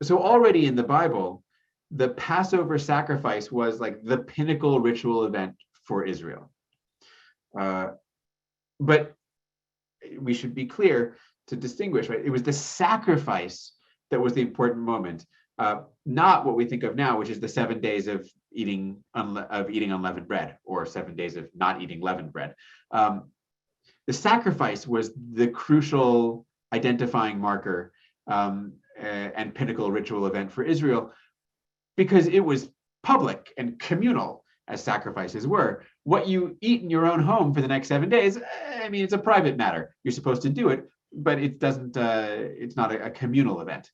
So already in the Bible, the Passover sacrifice was like the pinnacle ritual event for Israel. But we should be clear to distinguish, right? It was the sacrifice that was the important moment, not what we think of now, which is the 7 days of eating unleavened bread, or 7 days of not eating leavened bread. The sacrifice was the crucial identifying marker and pinnacle ritual event for Israel, because it was public and communal, as sacrifices were. What you eat in your own home for the next 7 days, I mean, it's a private matter. You're supposed to do it, but it doesn't. It's not a communal event.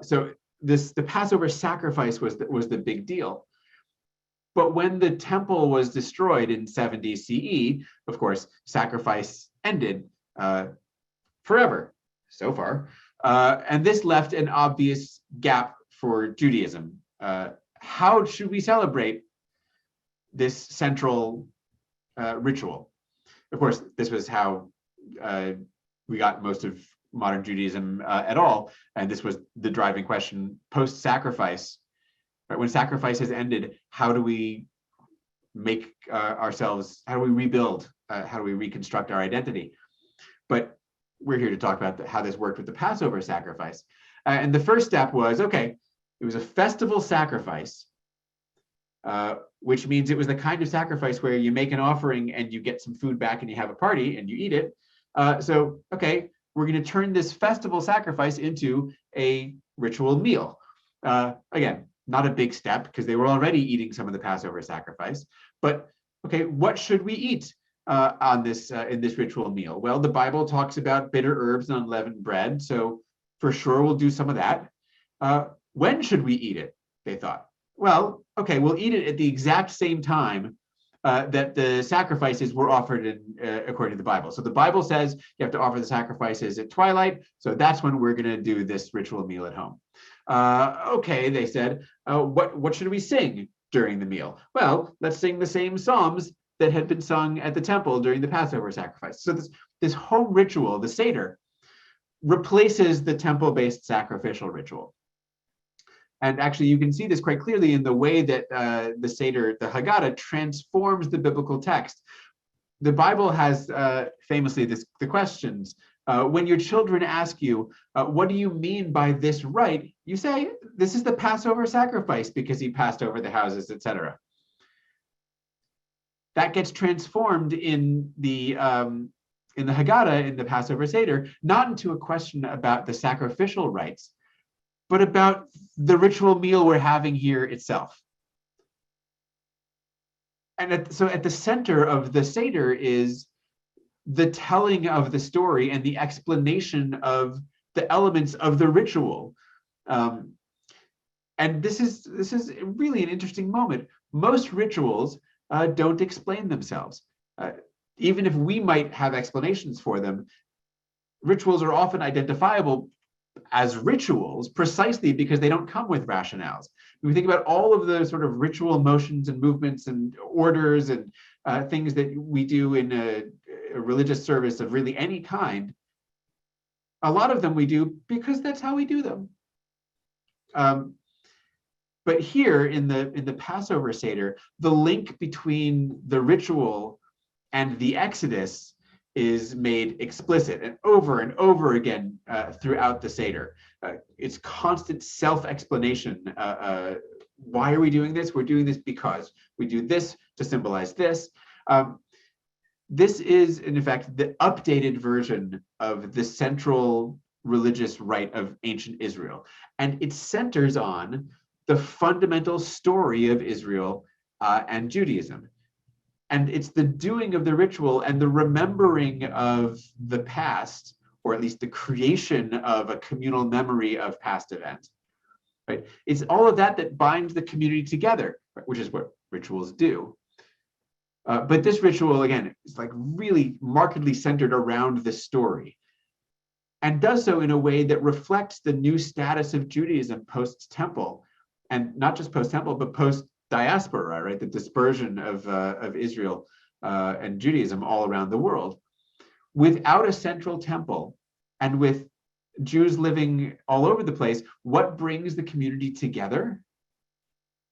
So the Passover sacrifice was the big deal. But when the temple was destroyed in 70 CE, of course, sacrifice ended forever so far, and this left an obvious gap for Judaism. How should we celebrate this central ritual? Of course, this was how we got most of modern Judaism at all, and this was the driving question post-sacrifice. Right? When sacrifice has ended, how do we make ourselves? How do we rebuild? How do we reconstruct our identity? But we're here to talk about how this worked with the Passover sacrifice. And the first step was, okay, it was a festival sacrifice, which means it was the kind of sacrifice where you make an offering and you get some food back and you have a party and you eat it. So, okay, we're going to turn this festival sacrifice into a ritual meal. Again, not a big step because they were already eating some of the Passover sacrifice. But okay, what should we eat on this in this ritual meal? Well, the Bible talks about bitter herbs and unleavened bread, so for sure we'll do some of that. When should we eat it? They thought. Well, okay, we'll eat it at the exact same time that the sacrifices were offered according to the Bible. So the Bible says you have to offer the sacrifices at twilight, so that's when we're going to do this ritual meal at home. Okay, they said, what should we sing during the meal? Well, let's sing the same psalms that had been sung at the temple during the Passover sacrifice. So this home ritual, the Seder, replaces the temple-based sacrificial ritual. And actually, you can see this quite clearly in the way that the Seder, the Haggadah, transforms the biblical text. The Bible has famously the questions. When your children ask you, what do you mean by this rite? You say, this is the Passover sacrifice because he passed over the houses, etc. That gets transformed in the Haggadah, in the Passover Seder, not into a question about the sacrificial rites, but about the ritual meal we're having here itself. And so at the center of the Seder is the telling of the story and the explanation of the elements of the ritual. And this is really an interesting moment. Most rituals don't explain themselves. Even if we might have explanations for them, rituals are often identifiable as rituals precisely because they don't come with rationales. When we think about all of the sort of ritual motions and movements and orders and things that we do in a religious service of really any kind, a lot of them we do because that's how we do them. But here in the Passover Seder, the link between the ritual and the Exodus is made explicit and over again throughout the Seder. It's constant self-explanation. Why are we doing this? We're doing this because we do this to symbolize this. This is, in fact, the updated version of the central religious rite of ancient Israel. And it centers on the fundamental story of Israel and Judaism. And it's the doing of the ritual and the remembering of the past, or at least the creation of a communal memory of past events. Right? It's all of that binds the community together, right? Which is what rituals do. But this ritual, again, is like really markedly centered around the story, and does so in a way that reflects the new status of Judaism post-temple, and not just post-temple, but post-diaspora, right? The dispersion of Israel and Judaism all around the world. Without a central temple, and with Jews living all over the place, what brings the community together?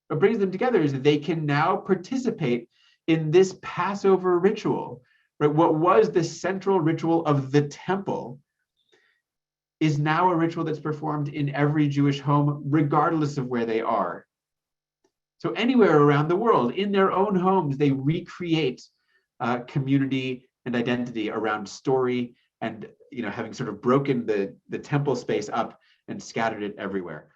What brings them together is that they can now participate in this Passover ritual, right? What was the central ritual of the temple is now a ritual that's performed in every Jewish home, regardless of where they are. So anywhere around the world, in their own homes, they recreate community and identity around story and having sort of broken the temple space up and scattered it everywhere.